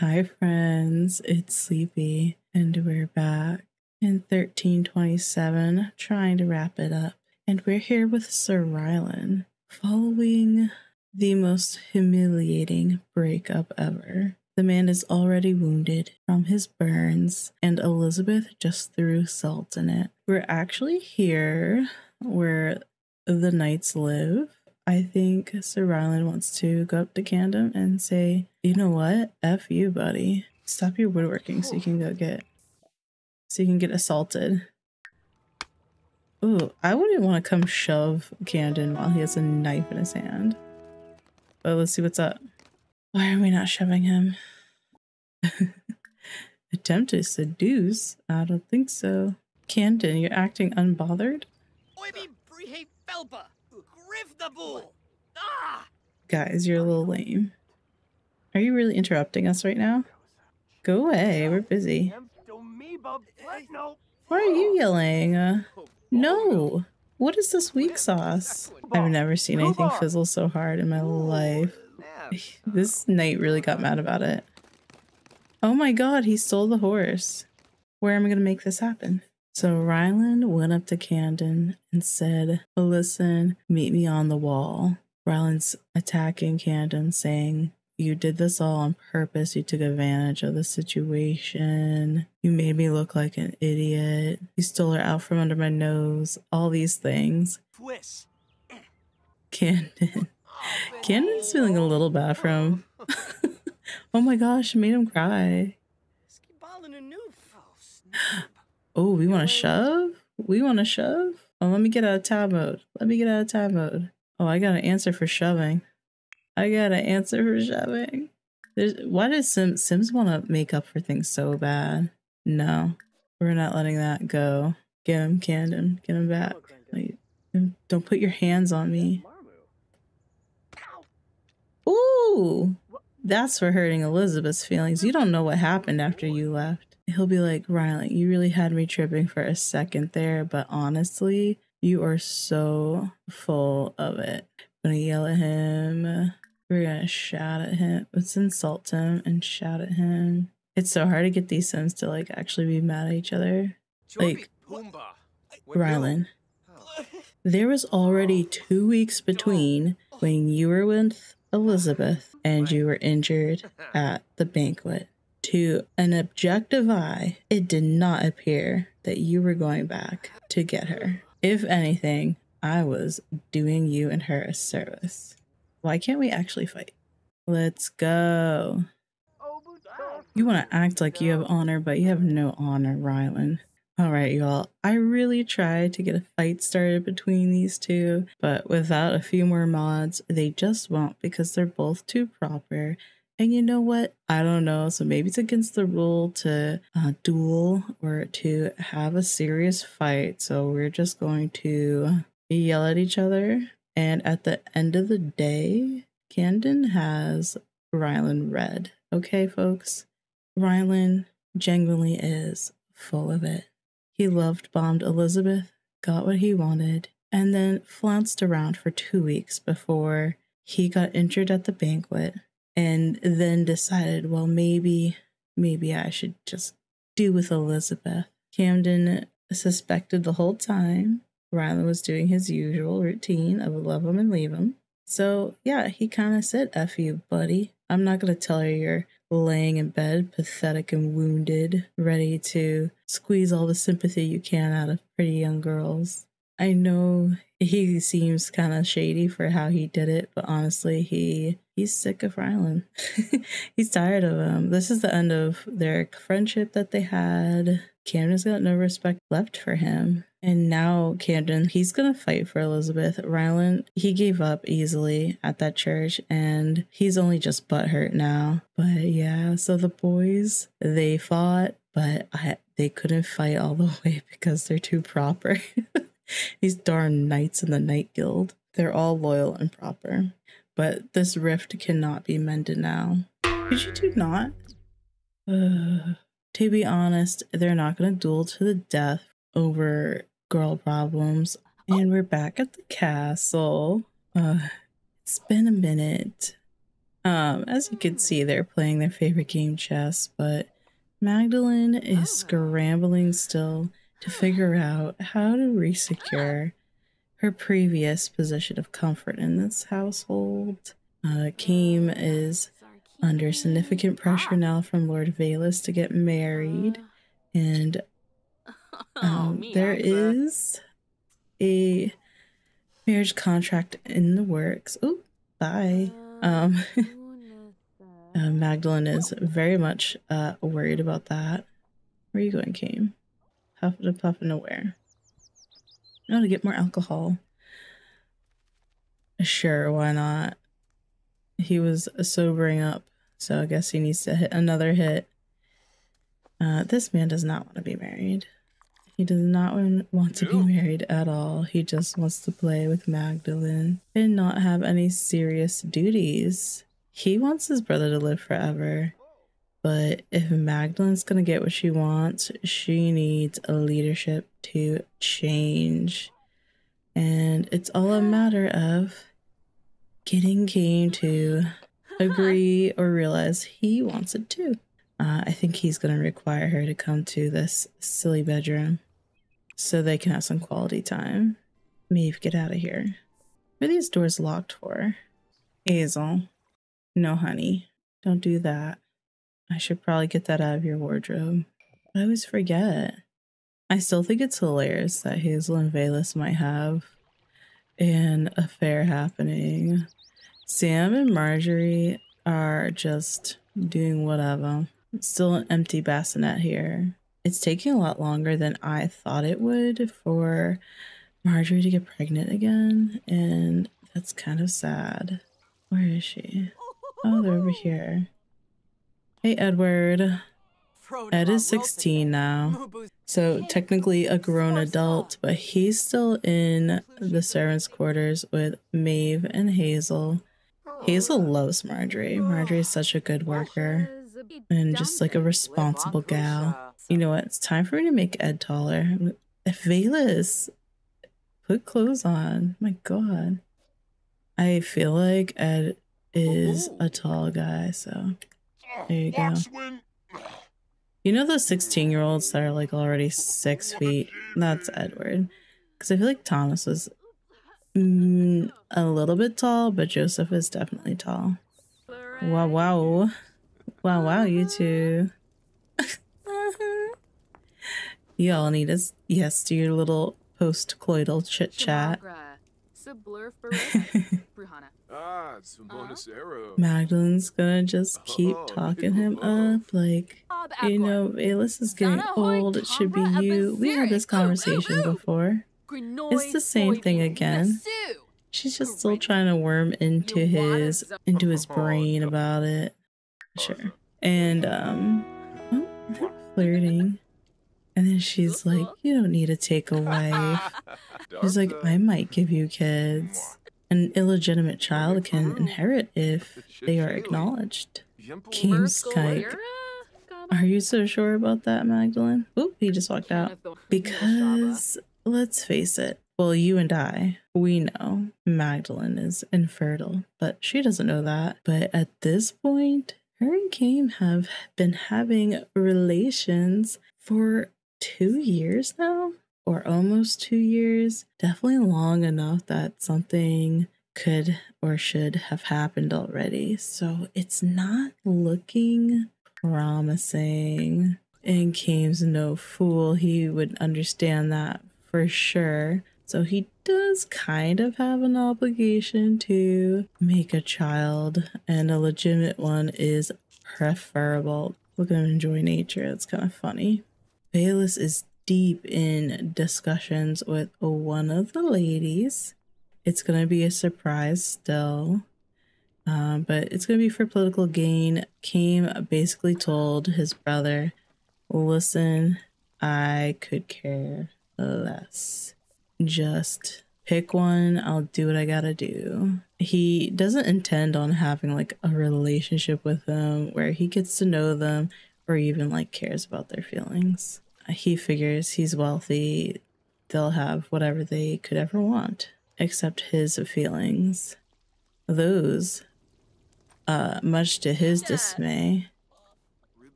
Hi friends, it's Sleepy and we're back in 1327 trying to wrap it up. And we're here with Sir Rylan following the most humiliating breakup ever. The man is already wounded from his burns and Elizabeth just threw salt in it. We're actually here where the knights live. I think Sir Rylan wants to go up to Caym and say, you know what? F you, buddy. Stop your woodworking so you can get assaulted. Ooh, I wouldn't want to come shove Caym while he has a knife in his hand. But let's see what's up. Why are we not shoving him? Attempt to seduce? I don't think so. Caym, you're acting unbothered? Guys, you're a little lame. Are you really interrupting us right now? Go away, we're busy. Why are you yelling? No! What is this weak sauce? I've never seen anything fizzle so hard in my life. This knight really got mad about it. Oh my god, he stole the horse. Where am I gonna make this happen? So Rylan went up to Caym and said, listen, meet me on the wall. Rylan's attacking Caym, saying, you did this all on purpose. You took advantage of the situation. You made me look like an idiot. You stole her out from under my nose. All these things. Caym's feeling a little bad for him. Oh my gosh, made him cry. Oh, we want to shove? We want to shove? Oh, let me get out of tab mode. Oh, I got an answer for shoving. Why does Sims want to make up for things so bad? No, we're not letting that go. Get him, Caym. Get him back. Like, don't put your hands on me. Ooh, that's for hurting Elizabeth's feelings. You don't know what happened after you left. He'll be like, Rylan, you really had me tripping for a second there, but honestly, you are so full of it. I'm gonna yell at him. We're gonna shout at him. Let's insult him and shout at him. It's so hard to get these Sims to like actually be mad at each other. Like, Rylan, there was already 2 weeks between when you were with Elizabeth and you were injured at the banquet. To an objective eye, it did not appear that you were going back to get her. If anything, I was doing you and her a service. Why can't we actually fight? Let's go. You want to act like you have honor, but you have no honor, Rylan. Alright, y'all. I really tried to get a fight started between these two, but without a few more mods, they just won't because they're both too proper. And you know what? I don't know. So maybe it's against the rule to duel or to have a serious fight. So we're just going to yell at each other. And at the end of the day, Caym has Rylan red. Okay, folks? Rylan genuinely is full of it. He loved bombed Elizabeth, got what he wanted, and then flounced around for 2 weeks before he got injured at the banquet. And then decided, well, maybe I should just do with Elizabeth. Caym suspected the whole time Rylan was doing his usual routine of love him and leave him. So yeah, he kind of said, F you, buddy. I'm not going to tell her you're laying in bed, pathetic and wounded, ready to squeeze all the sympathy you can out of pretty young girls. I know he seems kind of shady for how he did it, but honestly, he's sick of Rylan. He's tired of him. This is the end of their friendship that they had. Caym's got no respect left for him. And now Caym, he's gonna fight for Elizabeth. Rylan, he gave up easily at that church and he's only just butthurt now. But yeah, so the boys, they fought, but they couldn't fight all the way because they're too proper. These darn knights in the Knight Guild. They're all loyal and proper. But this rift cannot be mended now. Could you two not? To be honest, they're not going to duel to the death over girl problems. And we're back at the castle. It's been a minute. As you can see, they're playing their favorite game, chess, but Magdalene is scrambling still to figure out how to resecure her previous position of comfort in this household. Caym is under significant pressure now from Lord Valus to get married, and there is a marriage contract in the works. Oh, bye. Magdalene is very much worried about that. Where are you going, Caym? Huffing and puffing to where? Oh, to get more alcohol. Sure, why not? He was sobering up, so I guess he needs to hit another hit. This man does not want to be married. He does not want to be married at all. He just wants to play with Magdalene and not have any serious duties. He wants his brother to live forever. But if Magdalene's gonna get what she wants, she needs a leadership to change. And it's all a matter of getting Caym to agree or realize he wants it too. I think he's gonna require her to come to this silly bedroom so they can have some quality time. Maeve, get out of here. What are these doors locked for? Hazel. No, honey. Don't do that. I should probably get that out of your wardrobe. I always forget. I still think it's hilarious that Hazel and Valus might have an affair happening. Sam and Marjorie are just doing whatever. It's still an empty bassinet here. It's taking a lot longer than I thought it would for Marjorie to get pregnant again, and that's kind of sad. Where is she? Oh, they're over here. Hey, Edward. Ed is 16 now, so technically a grown adult, but he's still in the servants' quarters with Maeve and Hazel. Hazel loves Marjorie. Marjorie is such a good worker and just like a responsible gal. You know what? It's time for me to make Ed taller. Valus, put clothes on. My God. I feel like Ed is a tall guy, so there you go. You know those 16-year-olds that are like already 6 feet? That's Edward. Because I feel like Thomas was a little bit tall, but Joseph is definitely tall. Wow, wow. Wow, wow, you two. You all need a yes to your little post-coital chit-chat. Magdalene's gonna just keep talking him up, like, you know, Valus is getting old, it should be you. We had this conversation before. It's the same thing again. She's just still trying to worm into his brain about it. Sure. And oh, they're flirting. And then she's like, you don't need to take a wife. She's like, I might give you kids. An illegitimate child can inherit if they are acknowledged. Caym's like, are you so sure about that, Magdalene? Oop, he just walked out. Because, let's face it, well, you and I, we know Magdalene is infertile, but she doesn't know that. But at this point, her and Caym have been having relations for 2 years now, or almost 2 years. Definitely long enough that something could or should have happened already. So it's not looking promising. And Caym's no fool. He would understand that for sure. So he does kind of have an obligation to make a child, and a legitimate one is preferable. Look at him enjoy nature. It's kind of funny. Valus is deep in discussions with one of the ladies. It's going to be a surprise still, but it's going to be for political gain. Caym basically told his brother, listen, I could care less. Just pick one, I'll do what I gotta do. He doesn't intend on having like a relationship with them where he gets to know them or even like cares about their feelings. He figures he's wealthy, they'll have whatever they could ever want, except his feelings. Those much to his dismay,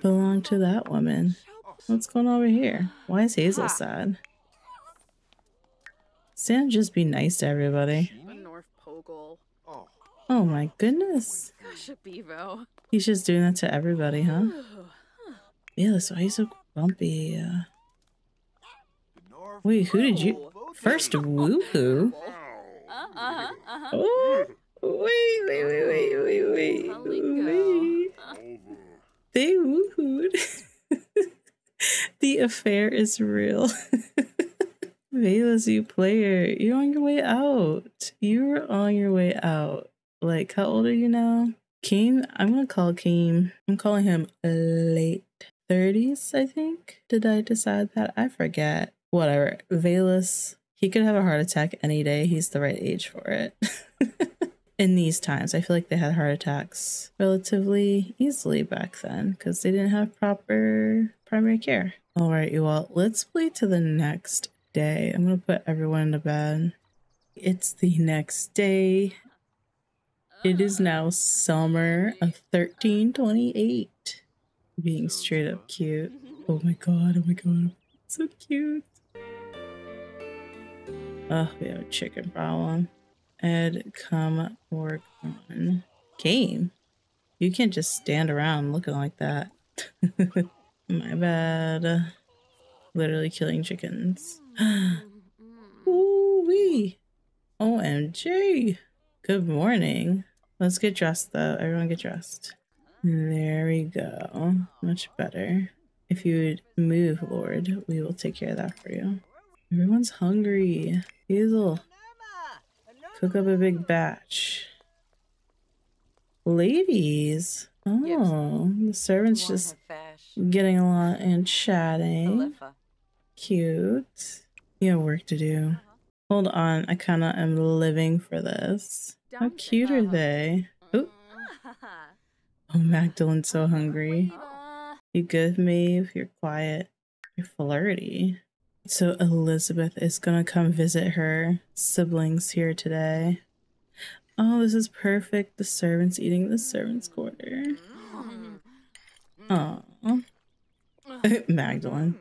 belonged to that woman. What's going on over here? Why is Hazel sad? Sam, just be nice to everybody. Oh my goodness. He's just doing that to everybody, huh? Yeah, so he's so grumpy. Wait, who did you... First woohoo? Oh, wait. They woohooed. The affair is real. Velas, you player, you're on your way out. You're on your way out. Like, how old are you now? Caym, I'm gonna call Caym. I'm calling him late 30s, I think. Did I decide that? I forget. Whatever. Velas, he could have a heart attack any day. He's the right age for it. In these times, I feel like they had heart attacks relatively easily back then because they didn't have proper primary care. All right, you all, let's play to the next day. I'm gonna put everyone to bed. It's the next day. It is now summer of 1328. Being straight up cute. Oh my god, so cute. Oh, we have a chicken problem. Ed, come work on. Caym, you can't just stand around looking like that. My bad. Literally killing chickens. Ooh-wee. OMG. Good morning. Let's get dressed though. Everyone get dressed. There we go. Much better. If you would move, Lord, we will take care of that for you. Everyone's hungry. Hazel, cook up a big batch. Ladies. Oh, the servants just getting along and chatting. Cute. You have work to do. Hold on, I kind of am living for this. How cute are they? Ooh. Oh, Magdalene's so hungry. You good, Maeve? You're quiet. You're flirty. So Elizabeth is gonna come visit her siblings here today. Oh, this is perfect. The servants eating the servants' quarter. Aw. Magdalene.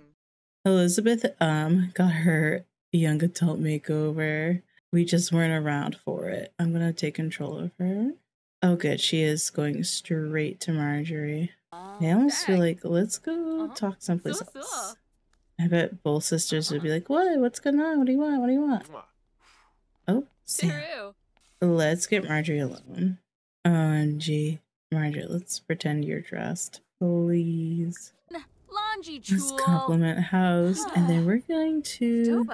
Elizabeth got her young adult makeover. We just weren't around for it. I'm gonna take control of her. Oh good, she is going straight to Marjorie. I almost feel like let's go talk someplace else. I bet both sisters would be like, what? What's going on? What do you want? What do you want? Oh, Sam. Let's get Marjorie alone. OMG. Marjorie, let's pretend you're dressed. Please. Let's compliment house, and then we're going to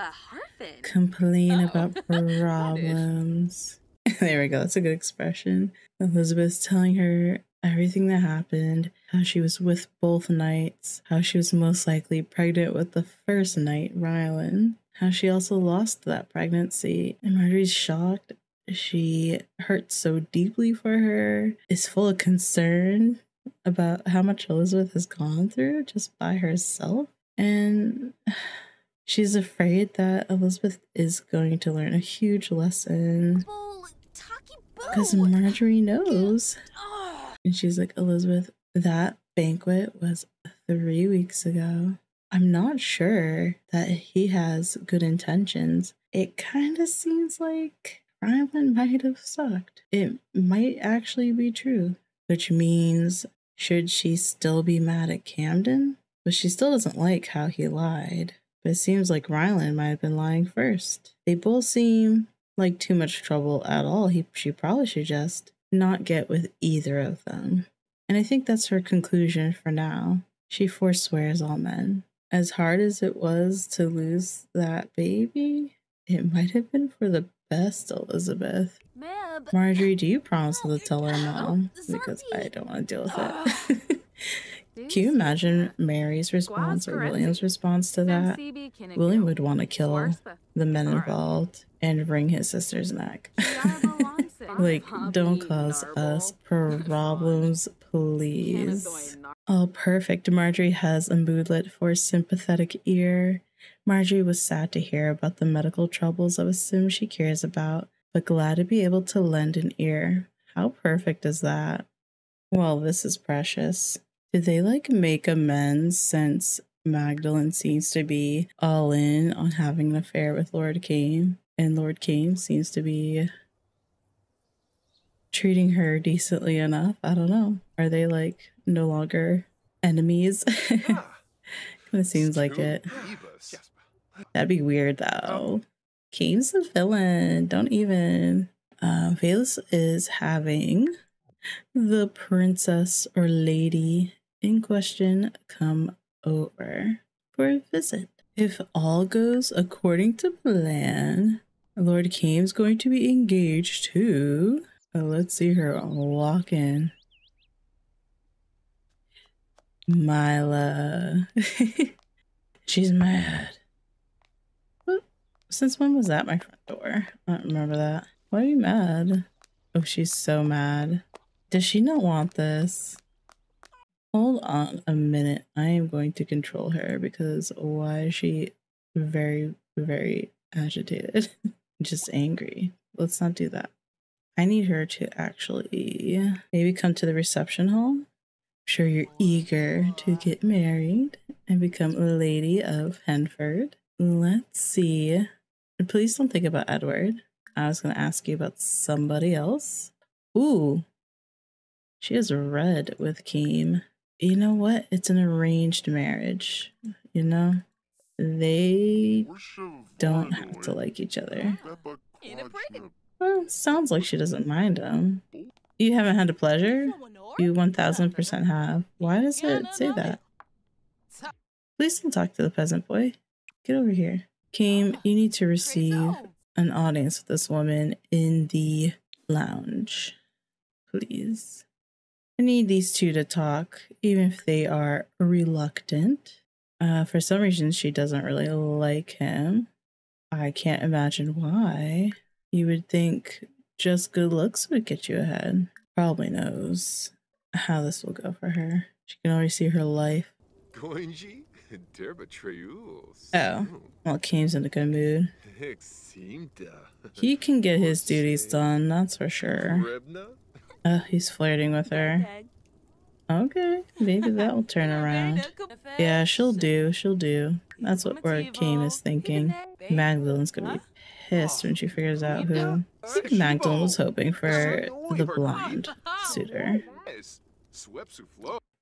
complain about problems. There we go. That's a good expression. Elizabeth's telling her everything that happened, how she was with both knights, how she was most likely pregnant with the first knight, Rylan, how she also lost that pregnancy. And Marjorie's shocked. She hurts so deeply for her, is full of concern about how much Elizabeth has gone through just by herself. And she's afraid that Elizabeth is going to learn a huge lesson. Because Marjorie knows. And she's like, Elizabeth, that banquet was 3 weeks ago. I'm not sure that he has good intentions. It kind of seems like Rylan might have sucked. It might actually be true. Which means, should she still be mad at Camden? But she still doesn't like how he lied. But it seems like Rylan might have been lying first. They both seem like too much trouble at all. She probably should just not get with either of them. And I think that's her conclusion for now. She forswears all men. As hard as it was to lose that baby, it might have been for the best, Elizabeth. Marjorie, do you promise to tell her mom? Because I don't want to deal with it. Can you imagine Mary's response or William's response to that? William would want to kill the men involved and wring his sister's neck. Like, don't cause us problems, please. Oh, perfect. Marjorie has a moodlet for a sympathetic ear. Marjorie was sad to hear about the medical troubles of a sim she cares about, but glad to be able to lend an ear. How perfect is that? Well, this is precious. Did they like make amends since Magdalene seems to be all in on having an affair with Lord Caym, and Lord Caym seems to be treating her decently enough? I don't know. Are they like no longer enemies? Kind of seems like it. That'd be weird though. Caym's a villain. Don't even. Valus is having the princess or lady in question come over for a visit. If all goes according to plan, Lord Caym's going to be engaged too. Let's see her walk in. Mila. She's mad. Since when was that my front door? I don't remember that. Why are you mad? Oh, she's so mad. Does she not want this? Hold on a minute. I am going to control her because why is she very, very agitated? Just angry. Let's not do that. I need her to actually maybe come to the reception hall. I'm sure you're eager to get married and become a lady of Henford. Let's see. Please don't think about Edward. I was going to ask you about somebody else. Ooh. She is red with Caym. You know what? It's an arranged marriage. You know? They don't have to like each other. Well, sounds like she doesn't mind him. You haven't had a pleasure? You 1000% have. Why does it say that? Please don't talk to the peasant boy. Get over here. Caym, you need to receive an audience with this woman in the lounge. Please. I need these two to talk, even if they are reluctant. For some reason, she doesn't really like him. I can't imagine why. You would think just good looks would get you ahead. Probably knows how this will go for her. She can already see her life. Oh, well, Caym's in a good mood. He can get his duties done, that's for sure. He's flirting with her. Okay, maybe that will turn around. Yeah, she'll do. That's what Caym is thinking. Magdalene's gonna be pissed when she figures out who. I think Magdalene was hoping for the blonde suitor.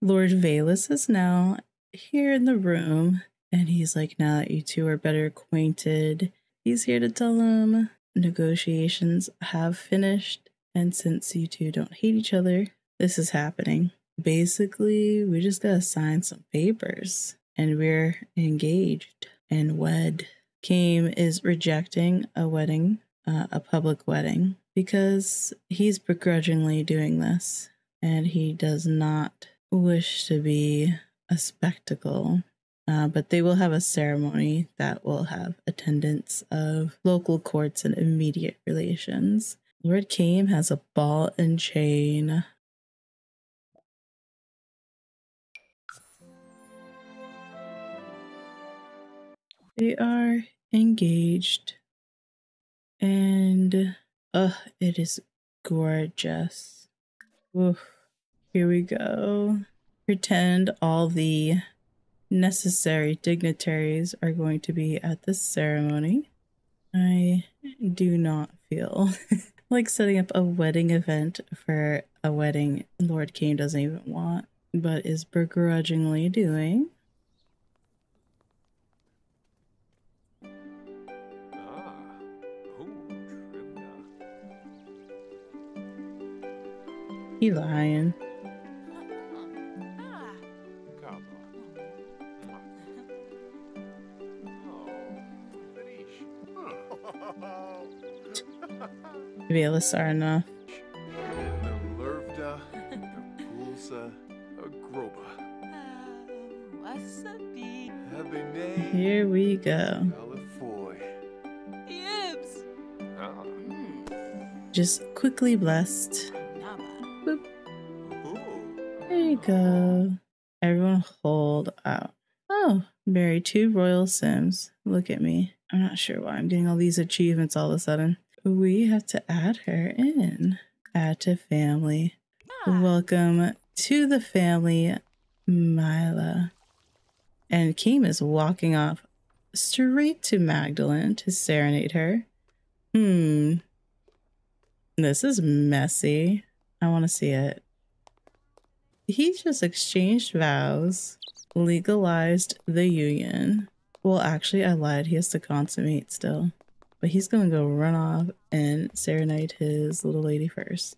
Lord Valus is now here in the room, and he's like, now that you two are better acquainted, he's here to tell them negotiations have finished, and since you two don't hate each other, this is happening. Basically, we just gotta sign some papers, and we're engaged and wed. Caym is rejecting a wedding, a public wedding, because he's begrudgingly doing this, and he does not wish to be a spectacle. But they will have a ceremony that will have attendance of local courts and immediate relations. Lord Caym has a ball and chain. They are engaged, and it is gorgeous. Oof. Here we go. Pretend all the necessary dignitaries are going to be at this ceremony. I do not feel like setting up a wedding event for a wedding Lord Caym doesn't even want, but is begrudgingly doing. He lying. Valus are enough. Here we go. Just quickly blessed. Boop. There you go. Everyone hold out. Oh, marry 2 royal sims. Look at me. I'm not sure why I'm getting all these achievements all of a sudden. We have to add her in. Add to family. Welcome To the family, Mila. And Caym is walking off straight to Magdalene to serenade her. This is messy. I want to see it. He just exchanged vows, legalized the union. Well, actually, I lied. He has to consummate still. But he's going to go run off and serenade his little lady first.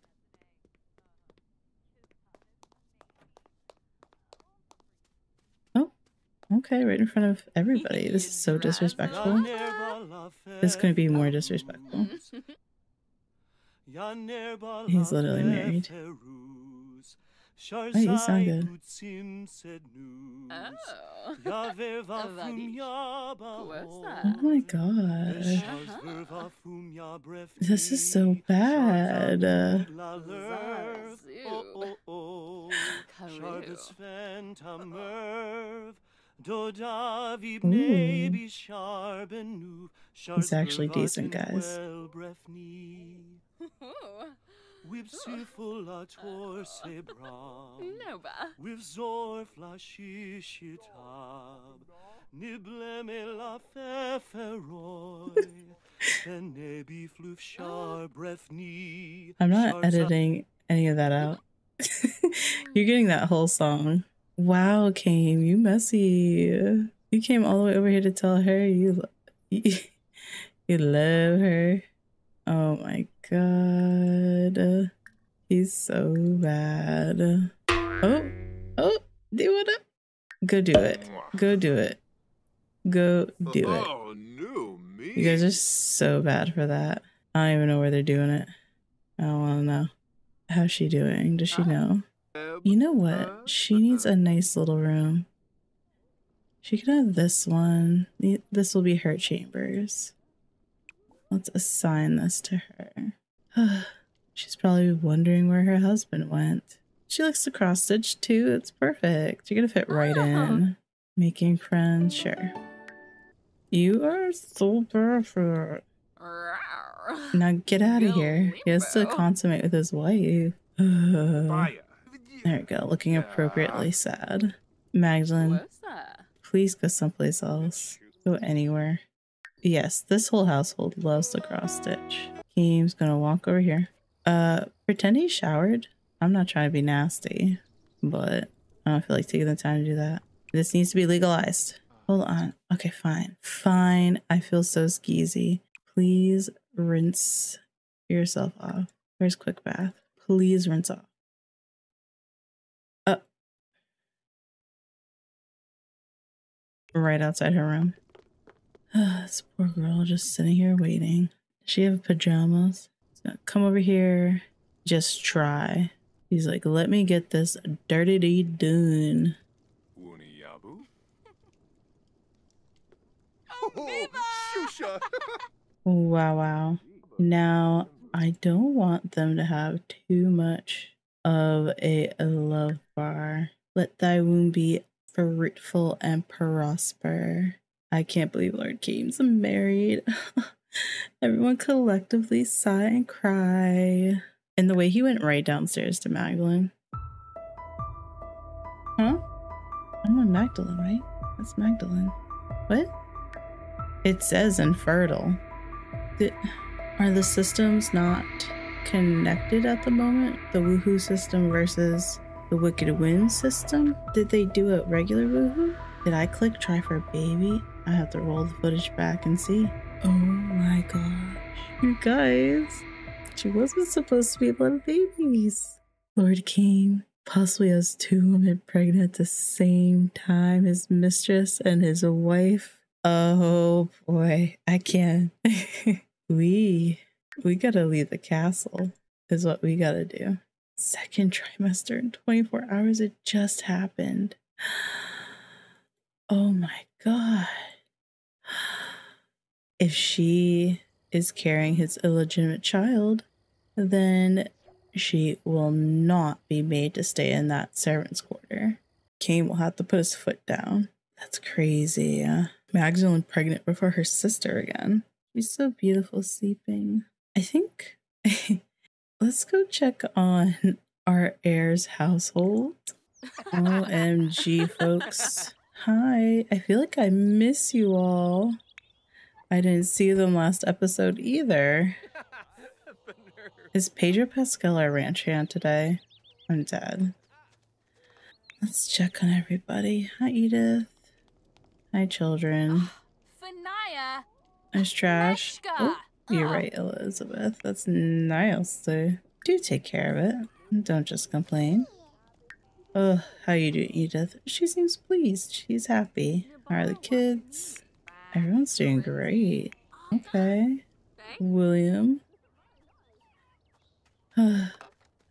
Oh, okay, right in front of everybody. This is so disrespectful. This is going to be more disrespectful. He's literally married. Oh, you sound good. Oh my gosh. This is so bad. Ooh. He's actually decent, guys. I'm not editing any of that out. You're getting that whole song. Wow, Caym, you messy. You came all the way over here to tell her you love her. Oh my god. He's so bad. Oh, do it. Go do it. Go do it. Go do it. You guys are so bad for that. I don't even know where they're doing it. I don't want to know. How's she doing? Does she know? You know what? She needs a nice little room. She could have this one. This will be her chambers. Let's assign this to her. She's probably wondering where her husband went. She likes to cross stitch too. It's perfect. You're gonna fit right in. Making friends, sure. You are so perfect. Now get out of here. He has to consummate with his wife. There we go. Looking appropriately sad. Magdalene, please go someplace else. Go anywhere. Yes, this whole household loves to cross stitch. Caym's gonna walk over here. Pretend he showered. I'm not trying to be nasty, but I don't feel like taking the time to do that. This needs to be legalized. Hold on. Okay, fine. Fine. I feel so skeezy. Please rinse yourself off. Where's quick bath? Please rinse off. Right outside her room. This poor girl just sitting here waiting. Does she have pajamas? Come over here. Just try. He's like, let me get this dirty done. Wow. Now, I don't want them to have too much of a love bar. Let thy womb be fruitful and prosper. I can't believe Lord Caym's married. Everyone collectively sigh and cry. And the way he went right downstairs to Magdalene. Huh? I'm on Magdalene, right? That's Magdalene. What? It says infertile. Are the systems not connected at the moment? The woohoo system versus the wicked win system? Did they do a regular woohoo? Did I click try for a baby? I have to roll the footage back and see. Oh my gosh. You guys. She wasn't supposed to be able to have babies. Lord Caym possibly has 2 women pregnant at the same time. His mistress and his wife. Oh boy. I can't. We gotta leave the castle is what we gotta do. 2nd trimester in 24 hours. It just happened. Oh my god. If she is carrying his illegitimate child, then she will not be made to stay in that servant's quarter. Caym will have to put his foot down. That's crazy. Magdalene pregnant before her sister again. She's so beautiful sleeping. I think let's go check on our heir's household. OMG, folks. Hi, I feel like I miss you all. I didn't see them last episode either. Is Pedro Pascal our ranch hand today? I'm dead. Let's check on everybody. Hi, Edith. Hi, children. There's trash. Oh, you're right, Elizabeth. That's nice. So do take care of it. Don't just complain. Oh, how you doing, Edith? She seems pleased. She's happy. How are the kids? Everyone's doing great. Okay. William. How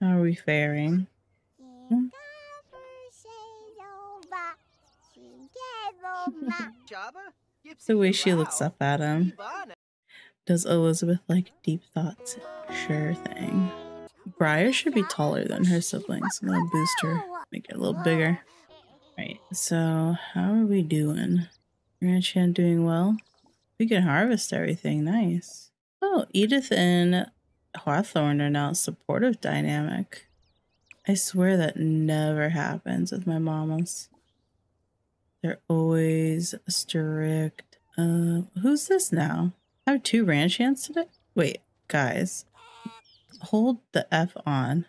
are we faring? The way she looks up at him. Does Elizabeth like deep thoughts? Sure thing. Briar should be taller than her siblings. I'm gonna boost her, make it a little bigger. Right, so how are we doing? Ranch hand doing well? We can harvest everything, nice. Oh, Edith and Hawthorne are now a supportive dynamic. I swear that never happens with my mamas. They're always strict. Who's this now? I have 2 ranch hands today? Wait, guys. Hold the F on.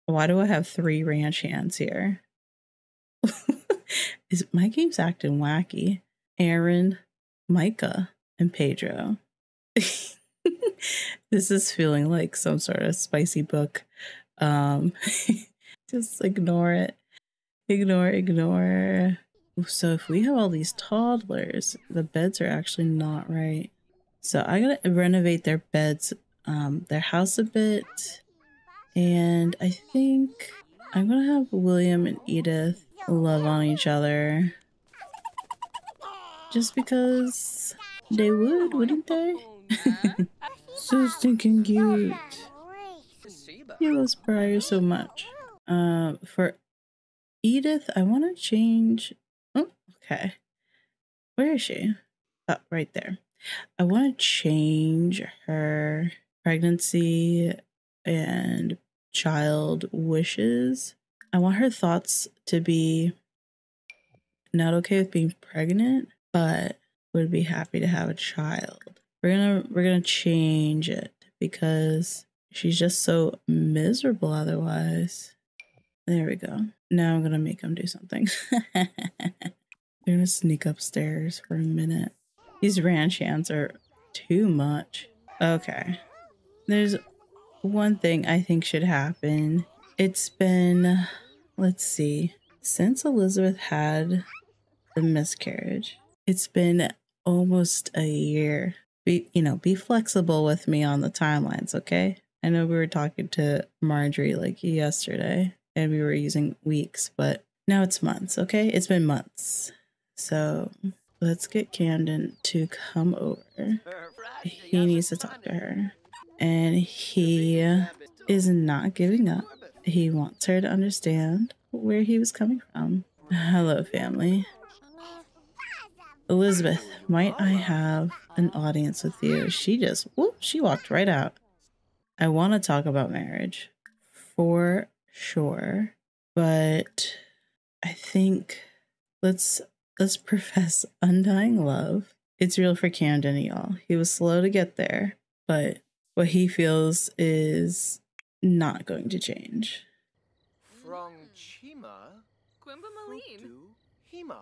Why do I have 3 ranch hands here? My game's acting wacky. Aaron, Micah, and Pedro. This is feeling like some sort of spicy book. Just ignore it. Ignore. So if we have all these toddlers, the beds are actually not right. So I gotta renovate their beds, their house a bit. And I think I'm gonna have William and Edith love on each other. Just because they would, wouldn't they? So stinking cute. He loves Briar so much. For Edith, I want to change. Oh, okay. Where is she? Oh, right there. I want to change her pregnancy and child wishes. I want her thoughts to be not okay with being pregnant, but would be happy to have a child. We're gonna change it because she's just so miserable otherwise. There we go. Now I'm gonna make him do something. They're gonna sneak upstairs for a minute. These ranch hands are too much. Okay. There's one thing I think should happen. It's been, let's see, since Elizabeth had the miscarriage, it's been almost a year. Be flexible with me on the timelines, okay? I know we were talking to Marjorie like yesterday and we were using weeks, but now it's months, okay? It's been months. So let's get Camden to come over. He needs to talk to her. And he is not giving up. He wants her to understand where he was coming from. Hello, family. Elizabeth, might I have an audience with you? She walked right out. I want to talk about marriage for sure, but I think let's profess undying love. It's real for Camden, y'all. He was slow to get there, but what he feels is not going to change. From Chima, Quimba Maline. Hima,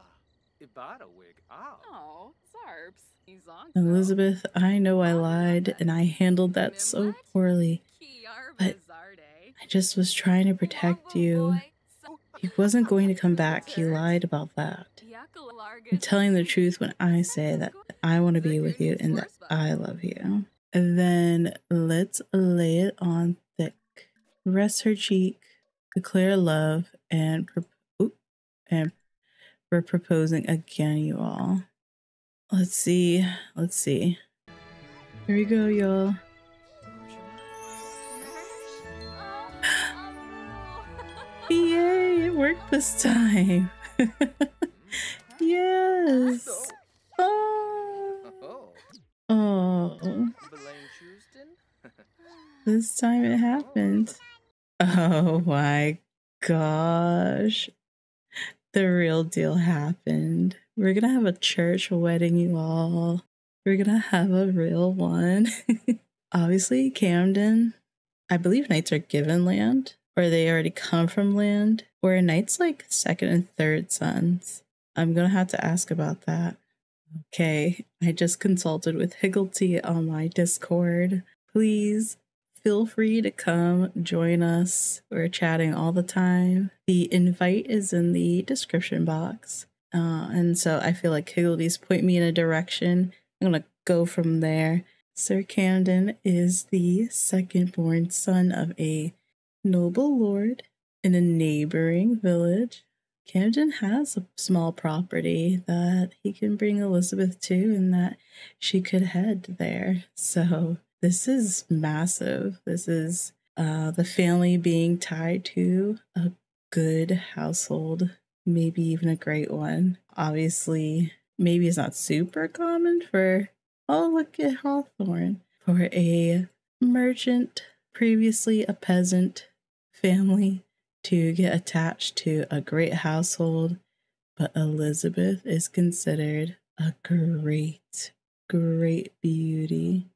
Ibada wig. Oh, Zarps. Elizabeth, I know I lied and I handled that so poorly, but I just was trying to protect you. He wasn't going to come back. He lied about that. I'm telling the truth when I say that I want to be with you and that I love you. And then let's lay it on thick. Rest her cheek, declare love, and we're proposing again, you all. Let's see. Here we go, y'all. Yay, it worked this time. Yes. Oh. This time it happened. Oh my gosh. The real deal happened. We're gonna have a church wedding, you all. We're gonna have a real one. Obviously, Camden, I believe knights are given land, or they already come from land, or are knights like second and third sons. I'm gonna have to ask about that. Okay, I just consulted with Higglety on my Discord. Please feel free to come join us. We're chatting all the time. The invite is in the description box. And so I feel like Higglety's point me in a direction. I'm going to go from there. Sir Camden is the second-born son of a noble lord in a neighboring village. Camden has a small property that he can bring Elizabeth to and that she could head there. So this is massive. This is the family being tied to a good household, maybe even a great one. Obviously, maybe it's not super common for, oh, look at Hawthorne, for a merchant, previously a peasant family to get attached to a great household, but Elizabeth is considered a great beauty.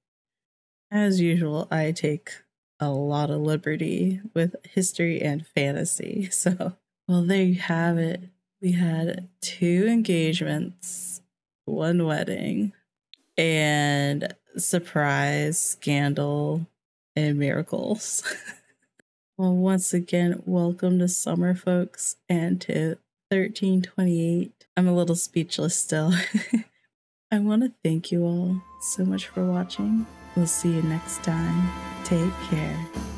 As usual, I take a lot of liberty with history and fantasy. So, well, there you have it. We had 2 engagements, 1 wedding, and surprise, scandal, and miracles. Well, once again, welcome to summer, folks, and to 1328. I'm a little speechless still. I want to thank you all so much for watching. We'll see you next time. Take care.